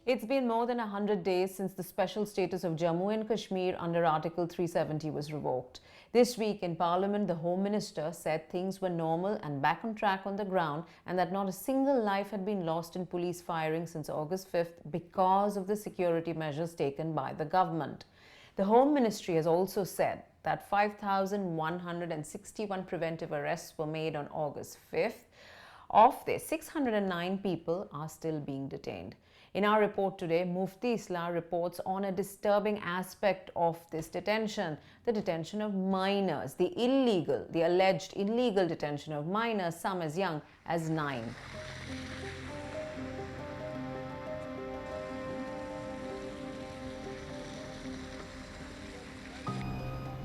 It's been more than 100 days since the special status of Jammu and Kashmir under Article 370 was revoked. This week in Parliament, the Home Minister said things were normal and back on track on the ground, and that not a single life had been lost in police firing since August 5th because of the security measures taken by the government. The Home Ministry has also said that 5,161 preventive arrests were made on August 5th. Of this, 609 people are still being detained. In our report today, Mufti Islah reports on a disturbing aspect of this detention, the detention of minors, the alleged illegal detention of minors, some as young as 9.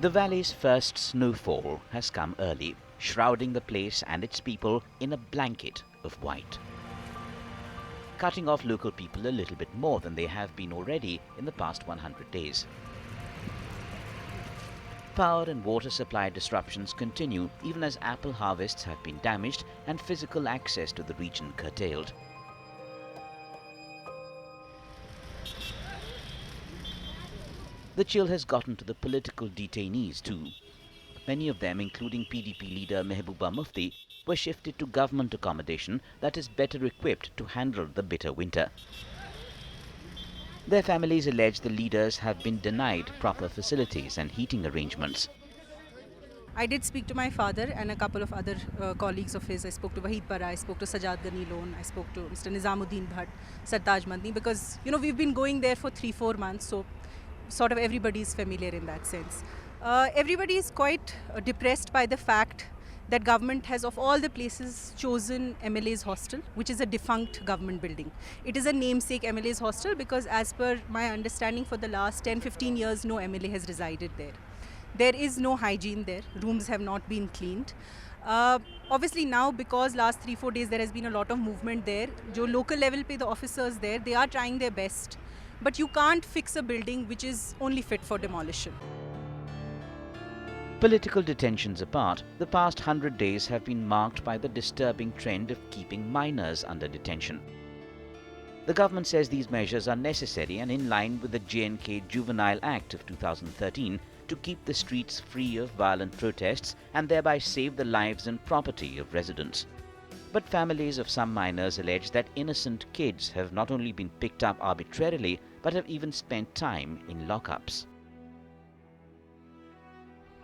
The valley's first snowfall has come early, shrouding the place and its people in a blanket of white, cutting off local people a little bit more than they have been already in the past 100 days. Power and water supply disruptions continue even as apple harvests have been damaged and physical access to the region curtailed. The chill has gotten to the political detainees too. Many of them, including PDP leader Mehbooba Mufti, were shifted to government accommodation that is better equipped to handle the bitter winter. Their families allege the leaders have been denied proper facilities and heating arrangements. I did speak to my father and a couple of other colleagues of his. I spoke to Wahid Para, I spoke to Sajad Ghani Lone, I spoke to Mr. Nizamuddin Bhatt, Sartaj Madni, because we've been going there for 3-4 months, so sort of everybody is familiar in that sense. Everybody is quite depressed by the fact that government has, of all the places, chosen MLA's hostel, which is a defunct government building. It is a namesake MLA's hostel because, as per my understanding, for the last 10-15 years, no MLA has resided there. There is no hygiene there. Rooms have not been cleaned. Obviously now, because last 3-4 days there has been a lot of movement there, jo local level pe the officers there, they are trying their best. But you can't fix a building which is only fit for demolition. Political detentions apart, the past 100 days have been marked by the disturbing trend of keeping minors under detention. The government says these measures are necessary and in line with the J&K Juvenile Act of 2013 to keep the streets free of violent protests and thereby save the lives and property of residents. But families of some minors allege that innocent kids have not only been picked up arbitrarily, but have even spent time in lockups.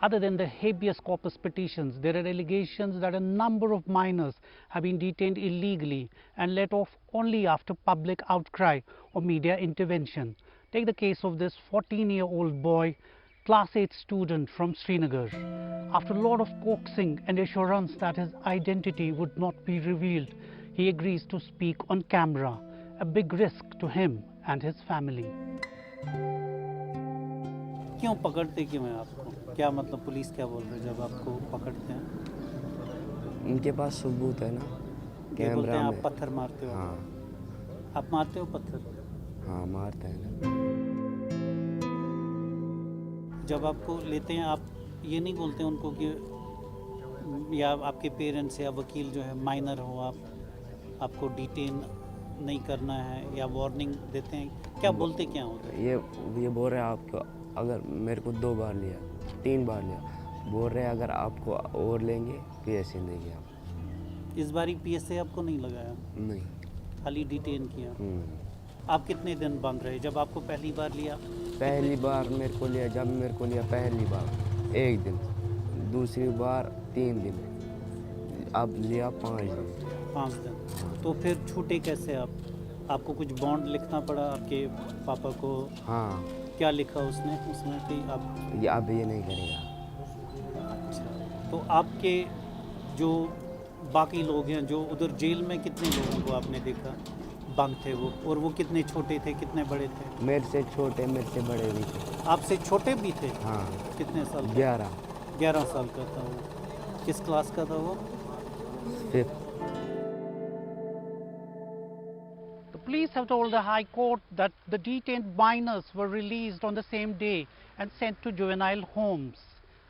Other than the habeas corpus petitions, there are allegations that a number of minors have been detained illegally and let off only after public outcry or media intervention. Take the case of this 14-year-old boy, Class 8 student from Srinagar. After a lot of coaxing and assurance that his identity would not be revealed, he agrees to speak on camera, a big risk to him and his family. क्यों पकड़ते क्यों हैं आपको? क्या मतलब police क्या बोल रही है जब आपको पकड़ते हैं? इनके पास सबूत है ना, कैमरा में। आप पत्थर मारते हो? हाँ। आप मारते हो पत्थर? हाँ, मारते हैं ना। जब आपको लेते हैं आप ये नहीं बोलते उनको कि या आपके पेरेंट्स या वकील जो है माइनर हो आपको डिटेन नहीं करना है या वार्निंग देते हैं, क्या बोलते क्या होता है? ये बोल रहे हैं आपको, अगर मेरे को 2 बार लिया, 3 बार लिया, बोल रहे हैं अगर आपको और लेंगे PSA देंगे आप। इस बारी PSA आपको नहीं लगाया? नहीं, खाली डिटेन किया। आप कितने दिन बंद रहे जब आपको पहली बार लिया? पहली बार मेरे को लिया, जब मेरे को लिया पहली बार 1 दिन, दूसरी बार 3 दिन, अब लिया 5 दिन। 5 दिन। तो फिर छूटे कैसे आप? आपको कुछ बॉन्ड लिखना पड़ा आपके पापा को? हाँ। क्या लिखा उसमें कि आप अब ये नहीं करेगा? अच्छा, तो आपके जो बाकी लोग हैं जो उधर जेल में, कितने लोगों को आपने देखा बंद थे वो, और वो कितने छोटे थे कितने बड़े थे? मेरे से छोटे, मेरे से बड़े भी थे। आपसे छोटे भी थे? हाँ। कितने साल? 11 साल का था वो। किस क्लास का था वो? 5th। The police have told the High Court that the detained minors were released on the same day and sent to juvenile homes.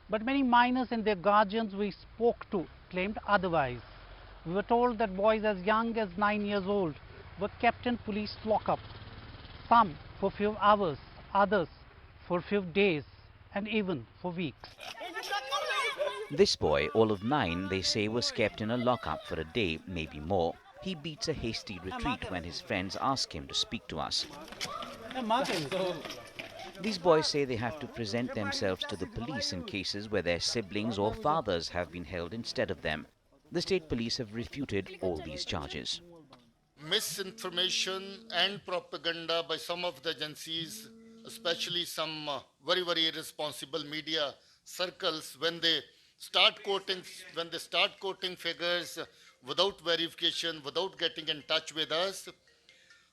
But many minors and their guardians we spoke to claimed otherwise. We were told that boys as young as 9 years old were kept in police lockup, some for few hours, others for few days, and even for weeks. This boy, all of 9, they say, was kept in a lockup for a day, maybe more. He beats a hasty retreat when his friends ask him to speak to us. These boys say they have to present themselves to the police in cases where their siblings or fathers have been held instead of them. The state police have refuted all these charges. Misinformation and propaganda by some of the agencies, especially some very irresponsible media circles, when they start quoting figures without verification, without getting in touch with us,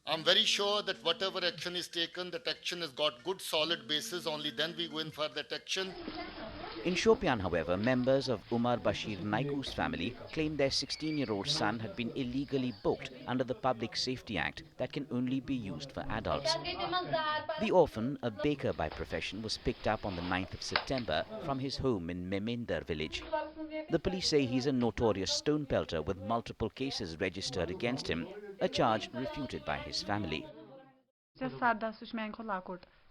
I'm very sure that whatever action is taken, that action has got good solid basis. Only then we go in for that action. In Shopian, however, members of Umar Bashir Naiku's family claim their 16-year-old son had been illegally booked under the Public Safety Act that can only be used for adults. The orphan, a baker by profession, was picked up on the 9th of September from his home in Meminder village. The police say he's a notorious stone pelter with multiple cases registered against him, a charge refuted by his family.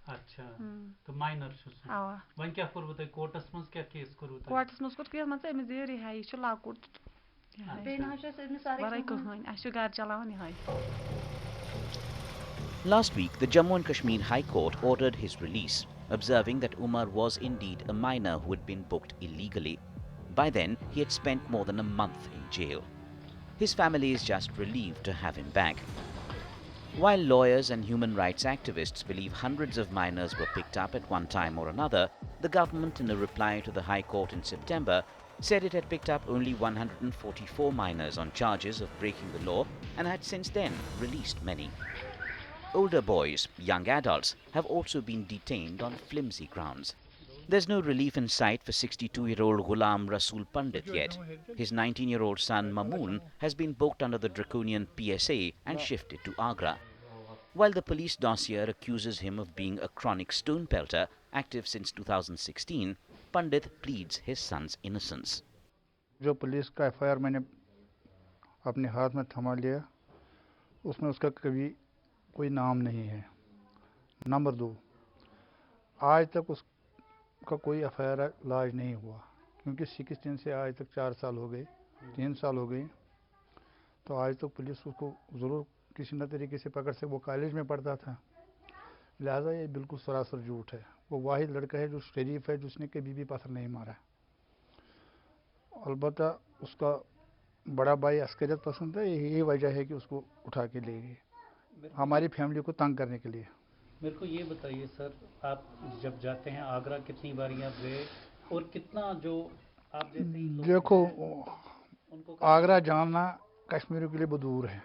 अच्छा तो minor छुस one क्या करबो त courts मस क्या case करू त courts मस केस मस एम जे रिहाई छ लाकुट बेन हस एम सारे बारे कहन आशु गार चलावन हाय. Last week, the Jammu and Kashmir High Court ordered his release, observing that Umar was indeed a minor who had been booked illegally. By then, he had spent more than a month in jail. His family is just relieved to have him back. While lawyers and human rights activists believe hundreds of minors were picked up at one time or another, the government, in a reply to the High Court in September, said it had picked up only 144 minors on charges of breaking the law and had since then released many. Older boys, young adults, have also been detained on flimsy grounds. There's no relief in sight for 62-year-old Ghulam Rasool Pandit yet. His 19-year-old son Mamoon has been booked under the draconian PSA and shifted to Agra. While the police dossier accuses him of being a chronic stone pelter, active since 2016, Pandit pleads his son's innocence. जो police का FIR मैंने अपने हाथ में थमा लिया, उसमें उसका कभी कोई नाम नहीं है. नंबर 2, आज तक उसका कोई FIR लाज नहीं हुआ, क्योंकि 16 से आज तक 4 साल हो गए, 3 साल हो गए, तो आज तक पुलिस उसको ज़रूर किसी न तरीके से पकड़ से. वो कॉलेज में पढ़ता था, लिहाजा ये बिल्कुल सरासर झूठ है. वो वाहिद लड़का है जो शरीफ है, जिसने कभी भी पत्थर नहीं मारा. अलबत्ता उसका बड़ा भाई अस्करियत पसंद है, यही वजह है कि उसको उठा के ले गए हमारी फैमिली को तंग करने के लिए. मेरे को ये बताइए सर, आप जब जाते हैं आगरा कितनी बार आप गए और कितना जो आप जैसे ही लोग देखो आगरा जाना कश्मीर के लिए बहुत दूर है,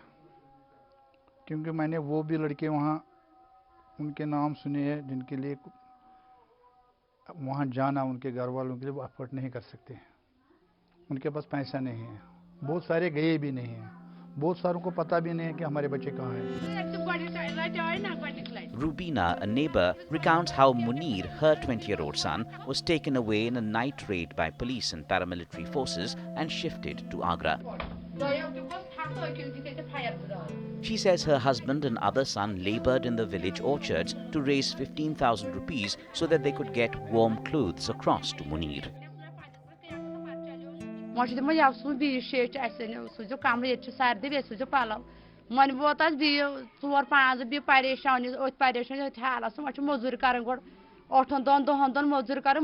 क्योंकि मैंने वो भी लड़के वहाँ उनके नाम सुने हैं जिनके लिए वहाँ जाना उनके घर वालों के लिए वो अफोर्ड नहीं कर सकते हैं. उनके पास पैसा नहीं है, बहुत सारे गए भी नहीं हैं, बहुत सारों को पता भी नहीं है कि हमारे बच्चे कहाँ हैं. Rubina, a neighbor, recounts how Munir, her 20-year-old son, was taken away in a night raid by police and paramilitary forces and shifted to Agra. She says her husband and other son labored in the village orchards to raise 15,000 rupees so that they could get warm clothes across to Munir. मन बहुत दियो 4-5 भी परेशानी परेशानी हाल मजूर कर 8 दन मजूर कर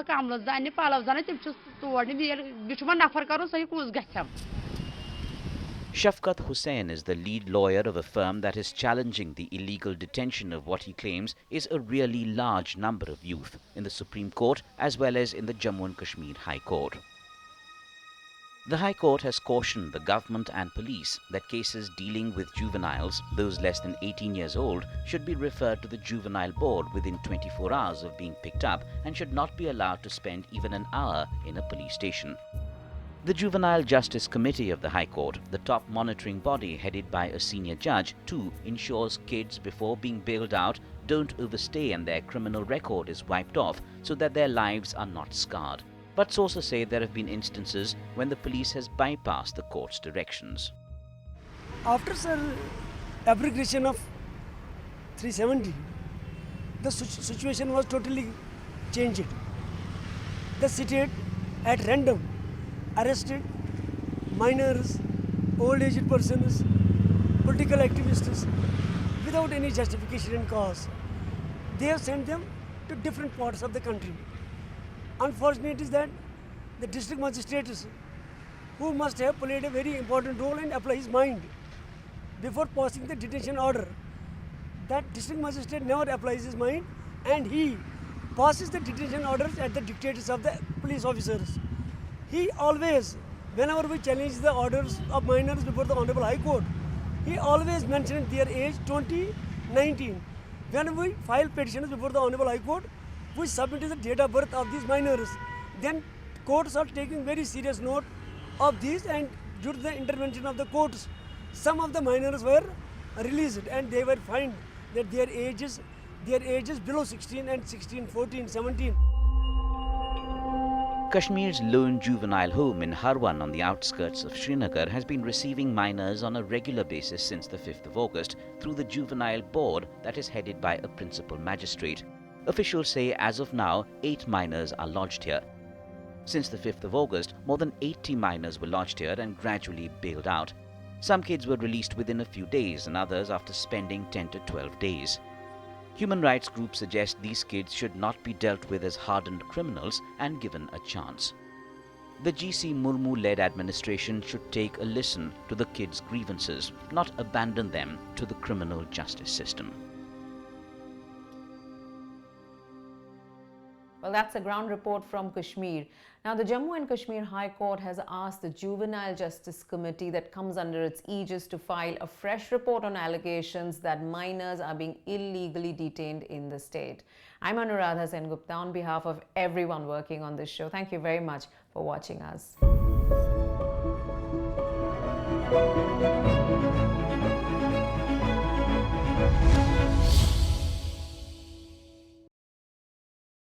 कमल जाने पलव जाने तम तोड़ बह नफर कर सही कूस गम. Shafkat Hussain is the lead lawyer of a firm that is challenging the illegal detention of what he claims is a really large number of youth in the Supreme Court as well as in the Jammu and Kashmir High Court. The High Court has cautioned the government and police that cases dealing with juveniles, those less than 18 years old, should be referred to the Juvenile Board within 24 hours of being picked up and should not be allowed to spend even an hour in a police station. The Juvenile Justice Committee of the High Court, the top monitoring body headed by a senior judge, too ensures kids before being bailed out don't overstay and their criminal record is wiped off so that their lives are not scarred. But sources say there have been instances when the police has bypassed the court's directions. After abrogation of 370, the situation was totally changed. The state at random arrested minors, old-aged persons, political activists without any justification and cause. They have sent them to different parts of the country. Unfortunate is that the district magistrates, who must have played a very important role and apply his mind before passing the detention order, that district magistrate never applies his mind and he passes the detention orders at the dictates of the police officers. He always, whenever we challenge the orders of minors before the Honorable High Court, he always mentions their age 20, 19. When we file petitions before the Honorable High Court, we submit the date of birth of these minors. Then courts are taking very serious note of these, and due to the intervention of the courts, some of the minors were released and they were fined that their ages below 16 and 16, 14, 17. Kashmir's lone juvenile home in Harwan on the outskirts of Srinagar has been receiving minors on a regular basis since the 5th of August through the juvenile board that is headed by a principal magistrate. Officials say as of now, 8 minors are lodged here. Since the 5th of August, more than 80 minors were lodged here and gradually bailed out. Some kids were released within a few days and others after spending 10 to 12 days. Human rights groups suggest these kids should not be dealt with as hardened criminals and given a chance. The GC Murmu-led administration should take a listen to the kids' grievances, not abandon them to the criminal justice system. Well, that's a ground report from Kashmir. Now, the Jammu and Kashmir High Court has asked the Juvenile Justice Committee that comes under its aegis to file a fresh report on allegations that minors are being illegally detained in the state. I'm Anuradha Sengupta on behalf of everyone working on this show. Thank you very much for watching us.